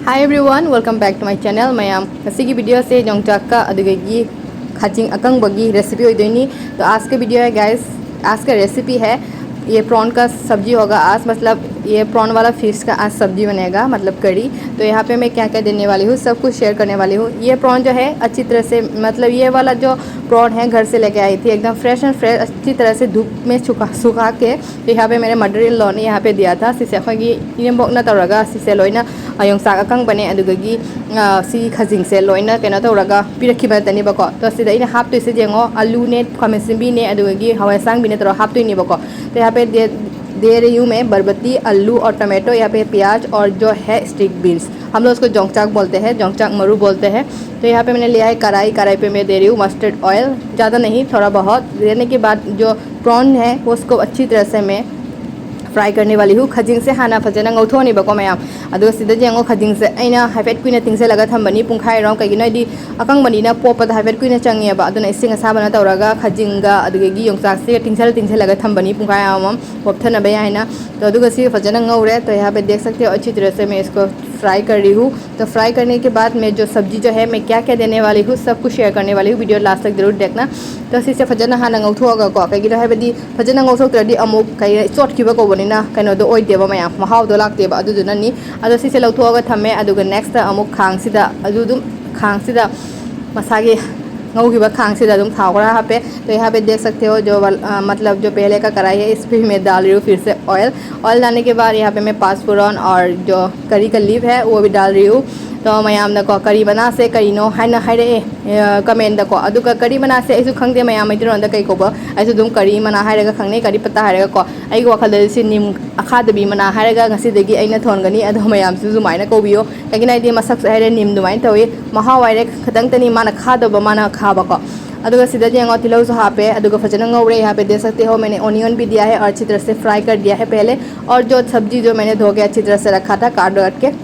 Hi everyone, welcome back to my channel. Mayam ngasi video से जोंगचाक का अदुगगी खाचिंग अकंग बगी recipe हो दोनी। तो आज का वीडियो है गाइस, आज का रेसिपी है ये प्रॉन का सब्जी होगा आज, मतलब ये प्रॉन वाला फिश का आज सब्जी बनेगा, मतलब कड़ी। तो यहाँ पे मैं क्या क्या देने वाली हूँ सब कुछ शेयर करने वाली हूँ। ये प्रॉन जो है अच्छी तरह से, मतलब ये वाला जो प्रॉन है घर से लेके आई थी, एकदम फ्रेश एंड फ्रेश, अच्छी तरह से धूप में सुखा के। तो यहाँ पे मेरे मदर इन लॉ ने यहाँ पे दिया था। सिसे अखोगी इनेम्बोकना तौरगा सिसे लोइना योंसाक अकंग बने अदुगगी सी खजिंग से लोइना केनो तौरगा पिरखिबतनीबको। तो सिदा इन हापतोइसे जेंगो आलू ने खामेसिंबी ने अदुगगी हवाईसांग भी ने तौर हापतोइनीबको। तो यहाँ पे दे रही हूँ मैं बरबटी, आलू और टमाटो, यहाँ पे प्याज और जो है स्टिक बीन्स, हम लोग उसको जोंगचाक बोलते हैं, जोंगचाक मरू बोलते हैं। तो यहाँ पे मैंने लिया है कढ़ाई पे मैं दे रही हूँ मस्टर्ड ऑयल, ज़्यादा नहीं थोड़ा बहुत देने के बाद जो प्रॉन है वो उसको अच्छी तरह से मैं फ्राई करने वाली हूँ। खजिंग से हाना फजना गौथोनीबको मैम अदुगा सिदा जेंगो खजिंग से अइना हाइफेट कुइना तिंगसे लगा थंबनी पुंखाई राउंड कगिनो इदी अकंगबनीना पोपद हाइफेट कुइना चंगेबा अदुना इसिंग असाबना तौरगा खजिंगा अदुगगी योंगचाक से तिंगसे लगा थंबनी पुंखाई आमम पोपथनबे याइना। तो अदुगा सी फजना गौरे। तो यहाँ पे देख सकते हो अच्छी तरह से मैं इसको फ्राई कर रही हूँ। तो फ्राई करने के बाद मैं जो सब्जी जो है मैं क्या क्या देने वाली हूँ सब कुछ शेयर करने वाली हूँ, वीडियो लास्ट तक जरूर देखना। तो सिसे फजना हाना गौथोगको कगिनो हाइबदी फजना गौथोक्तरदी अमुक कई चोटखिबा कोबनिना कइनोदो ओइदेबा मया महावदो लाक्तेबा अदुदुननी अदो सिसे लौथोगा थम्मे। अदुगा नेक्स्ट अमुक खांगसिदा अदुदुम खांगसिदा मसागे गौगिबा खांगसिदा दुम थाव खरा हापे। तो यहाँ पे देख सकते हो जो मतलब जो पहले का कढ़ाई है इस पर मैं डाल रही हूँ फिर से ऑयल डालने के बाद यहाँ पे मैं पाँचफोरन और जो करी का लीव है वो भी डाल रही हूँ। तो मैम करी बना से करीनो है हाइरे कमेंट को अदुगा करी बना से ऐसु खंगदे मैम मैतरोंद कई कोबा ऐसु दुम करी मना हाइरेगा खंगने करी पत्ता हाइरेगा को आई वखल से निम अखादबी मना हाइरेगा ngasiदगी अइना थोनगनी अदो मैम सु जुमाइना कोबियो कगिना इदि मसक हाइरे निम दुमाइन तवे महा वाइरे खतंग तनी माना खादबा माना खाबको। अदुगा सिदा जेंगो तिलौ सु हापे अदुगा फजना ngौरे। यहाँ पे देख सकते हो मैंने ऑनियन भी दिया है और अच्छी तरह से फ्राई कर दिया है पहले, और जो सब्जी जो मैंने धो के अच्छी तरह से रखा था काट के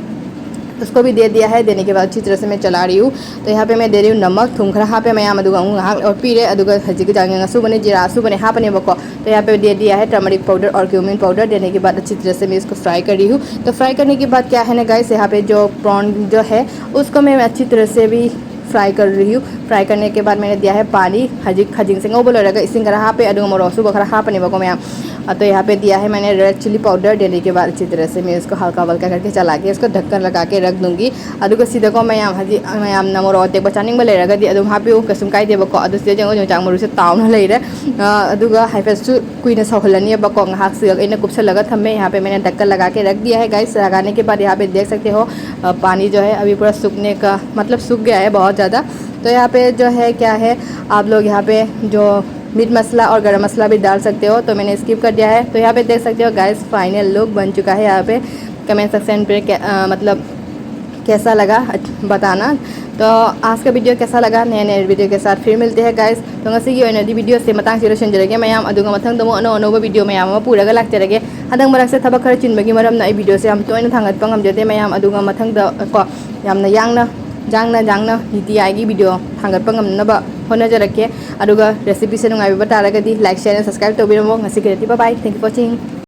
उसको भी दे दिया है। देने के बाद अच्छी तरह से मैं चला रही हूँ। तो यहाँ पे मैं दे रही हूँ नमक थुमखरा हाँ पे मैं अदुगा और पीरे अदुगा हजी जांगसु बने जीरासु बने हाँ बने बको। तो यहाँ पे दे दिया है टर्मरिक पाउडर और क्यूमिन पाउडर। देने के बाद अच्छी तरह से मैं इसको फ्राई कर रही हूँ। तो फ्राई करने के बाद क्या है ना गाइस, यहाँ पे जो प्रॉन जो है उसको मैं अच्छी तरह से भी फ्राई कर रही हूँ। फ्राई करने के बाद मैंने दिया है पानी खजिंग से ngौबो लोरगा इसिंग खरा हाँ पे अदुगा मोरोसु बखरा हाँ पने बको मैं। तो यहाँ पे दिया है मैंने रेड चिली पाउडर। देने के बाद अच्छी तरह से मैं इसको हल्का हल्का करके चला के इसको ढक्कन लगा के रख दूँगी। अदुगा सीधा को मैं मैम नमोरो तेक बचानिंग में लेरगदी अदुम हापी कसुम काइदेबको अदु सिदा जेंगो जोंचाक मरु से तावना लेरे अदुगा हाइफेसु कुइना सौहलनी बको ngahak सिग इने कुपसलगा थम्मे। यहाँ पे मैंने ढक्कन लगा के रख दिया है गाइस। लगाने के बाद यहाँ पे देख सकते हो पानी जो है अभी पूरा सूखने का मतलब सूख गया है बहुत ज़्यादा। तो यहाँ पे जो है क्या है, आप लोग यहाँ पे जो मीट मसाला और गरम मसाला भी डाल सकते हो, तो मैंने स्किप कर दिया है। तो यहाँ पे देख सकते हो गाइस फाइनल लुक बन चुका है। यहाँ पे कमेंट सेक्शन पे मतलब कैसा लगा बताना। तो आज का वीडियो कैसा लगा, नए नए वीडियो के साथ फिर मिलते हैं गाइस। तो ngasi की ओइनादी वीडियो से मतंग से लोसनजरगे मैम अदुगा मथंग दमो अनो वीडियो मैम अमा पुरागा लाक्चरगे। हदंग मरक से थबक खर चिनबगी मरमना वीडियो से हम तोइना थांगतपा ngamjate मैम अदुगा मथंग द को यामना जांगना नीति आएगी वीडियो थांगतपा ngamnaba होनजरके। अदुगा रेसिपी से नुंगाइबा तारगदी लाइक शेयर एंड सब्सक्राइब तौबिरमो। ngasi की bye bye, thank you for watching.